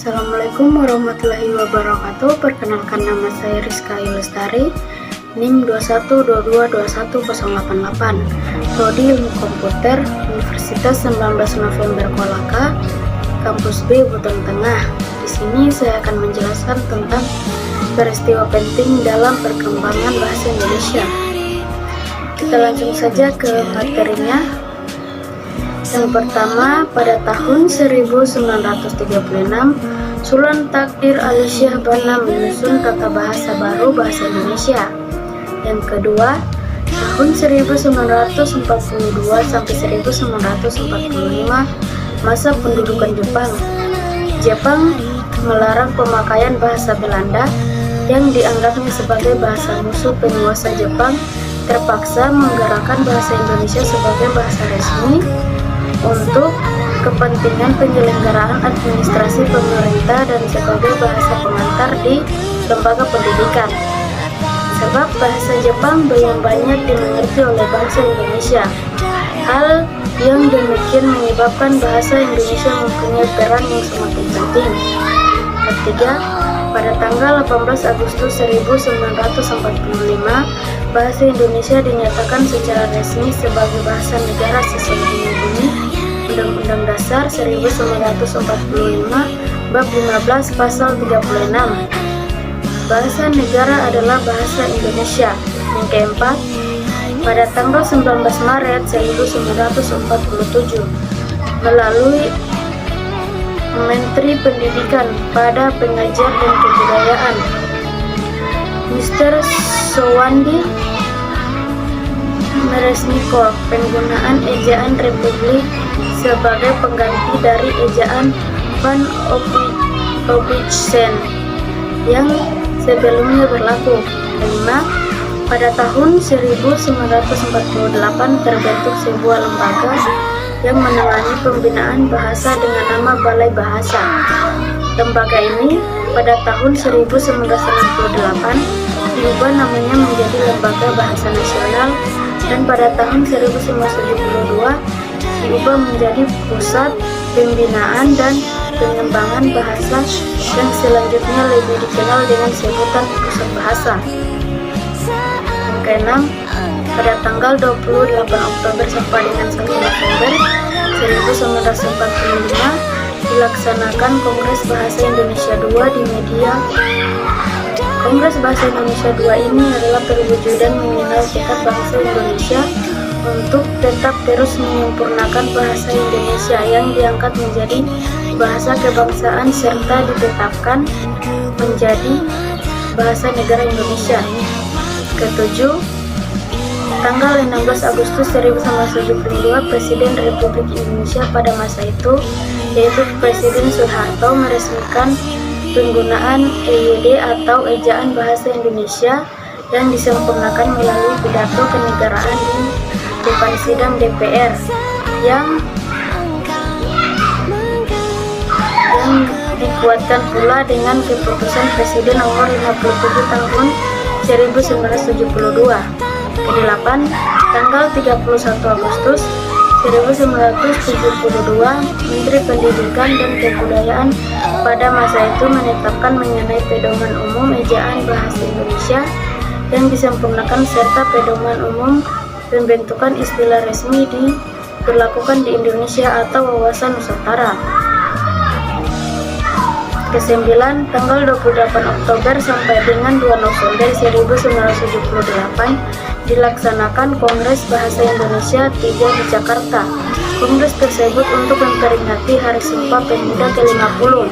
Assalamualaikum warahmatullahi wabarakatuh. Perkenalkan, nama saya Rizka Yulestari, NIM 21222188, Prodi Ilmu Komputer, Universitas 19 November Kolaka, Kampus B, Buton Tengah. Di sini saya akan menjelaskan tentang peristiwa penting dalam perkembangan bahasa Indonesia. Kita langsung saja ke materinya. Yang pertama, pada tahun 1936, Sulan Takdir Ali Syah Bana menyusun tata bahasa baru bahasa Indonesia. Yang kedua, tahun 1942 sampai 1945, masa pendudukan Jepang. Jepang melarang pemakaian bahasa Belanda yang dianggapnya sebagai bahasa musuh penguasa. Jepang terpaksa menggerakkan bahasa Indonesia sebagai bahasa resmi untuk kepentingan penyelenggaraan administrasi pemerintah dan sebagai bahasa pengantar di lembaga pendidikan. Sebab bahasa Jepang belum banyak dimengerti oleh bangsa Indonesia. Hal yang demikian menyebabkan bahasa Indonesia mempunyai peran yang semakin penting. Ketiga, pada tanggal 18 Agustus 1945, bahasa Indonesia dinyatakan secara resmi sebagai bahasa negara sesuai bunyi Undang-Undang Dasar 1945 Bab 15 Pasal 36. Bahasa negara adalah bahasa Indonesia. Yang keempat, pada tanggal 19 Maret 1947, melalui Menteri Pendidikan pada Pengajar dan Kebudayaan, Mr. Sowandi meresmikan penggunaan ejaan Republik sebagai pengganti dari ejaan Van Obichsen yang sebelumnya berlaku. 5. Pada tahun 1948 terbentuk sebuah lembaga yang menangani pembinaan bahasa dengan nama Balai Bahasa. Lembaga ini pada tahun 1968 diubah namanya menjadi Lembaga Bahasa Nasional, dan pada tahun 1972 diubah menjadi Pusat Pembinaan dan Pengembangan Bahasa yang selanjutnya lebih dikenal dengan sebutan Pusat Bahasa. Yang keenam, pada tanggal 28 Oktober sampai dengan 1 November 1945 dilaksanakan Kongres Bahasa Indonesia II di media. Kongres Bahasa Indonesia II ini adalah perwujudan mengenal tekad bangsa Indonesia untuk tetap terus menyempurnakan bahasa Indonesia yang diangkat menjadi bahasa kebangsaan serta ditetapkan menjadi bahasa negara Indonesia. Ketujuh, tanggal 16 Agustus 1972, Presiden Republik Indonesia pada masa itu, yaitu Presiden Soeharto, meresmikan penggunaan EYD atau Ejaan Bahasa Indonesia yang disempurnakan melalui pidato kenegaraan di depan sidang DPR yang dikuatkan pula dengan keputusan Presiden nomor 57 tahun 1972. Kedelapan, tanggal 31 Agustus 1972, Menteri Pendidikan dan Kebudayaan pada masa itu menetapkan mengenai pedoman umum ejaan bahasa Indonesia yang disempurnakan serta pedoman umum pembentukan istilah resmi diberlakukan di Indonesia atau wawasan Nusantara. Kesembilan, tanggal 28 Oktober sampai dengan 2 November 1978 dilaksanakan Kongres Bahasa Indonesia III di Jakarta. Kongres tersebut untuk memperingati Hari Sumpah Pemuda ke-50.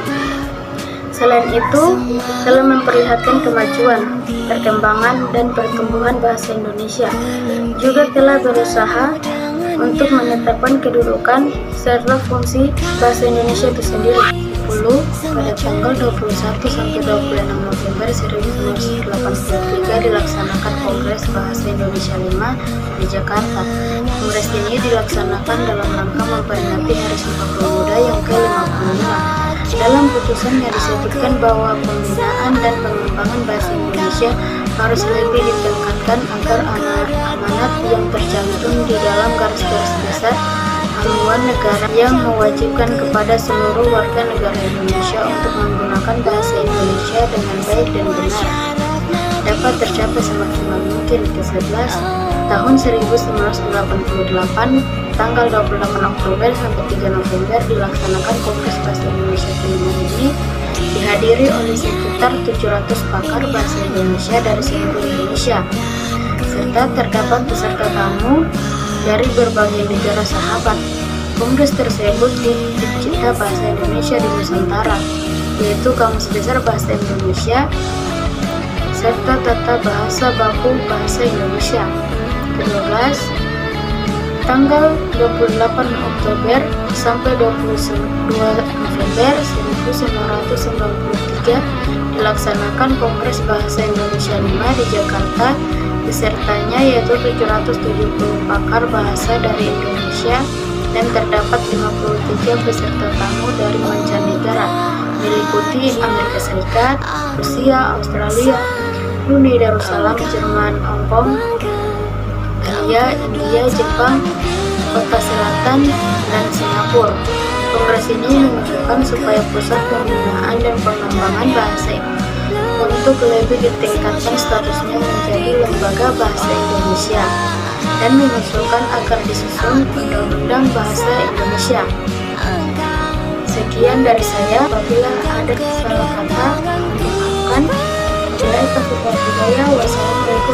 Selain itu, telah memperlihatkan kemajuan, perkembangan, dan pertumbuhan bahasa Indonesia. Juga telah berusaha untuk menetapkan kedudukan serta fungsi bahasa Indonesia itu sendiri. Pada tanggal 21 sampai 26 November 1983 dilaksanakan Kongres Bahasa Indonesia V di Jakarta. Kongres ini dilaksanakan dalam rangka memperingati Hari Sumpah Pemuda yang ke-55. Dalam putusannya disebutkan bahwa pembinaan dan pengembangan bahasa Indonesia harus lebih ditingkatkan agar amanat yang tercantum di dalam garis-garis besar haluan negara yang mewajibkan kepada seluruh warga negara Indonesia untuk menggunakan bahasa Indonesia dengan baik dan benar dapat tercapai semaksimal mungkin. Ke-11, tahun 1988, tanggal 28 Oktober sampai 3 November dilaksanakan Kongres Bahasa Indonesia ke-5 ini, dihadiri oleh sekitar 700 pakar bahasa Indonesia dari seluruh Indonesia, serta terdapat peserta tamu dari berbagai negara sahabat. Kongres tersebut dicipta bahasa Indonesia di Nusantara, yaitu Kamus Besar Bahasa Indonesia serta Tata Bahasa Baku Bahasa Indonesia. Ke-12, tanggal 28 Oktober sampai 22 November 1993 dilaksanakan Kongres Bahasa Indonesia 5 di Jakarta. Pesertanya yaitu 770 pakar bahasa dari Indonesia dan terdapat 53 peserta tamu dari mancanegara meliputi Amerika Serikat, Rusia, Australia, Brunei Darussalam, Jerman, Hong Kong, India, Jepang, Kota Selatan, dan Singapura. Kongres ini menunjukkan supaya pusat pembinaan dan pengembangan bahasa untuk lebih ditingkatkan statusnya menjadi lembaga bahasa Indonesia dan mengusulkan agar disusun undang-undang bahasa Indonesia. Sekian dari saya. Apabila ada salah kata, maafkan. Wassalamualaikum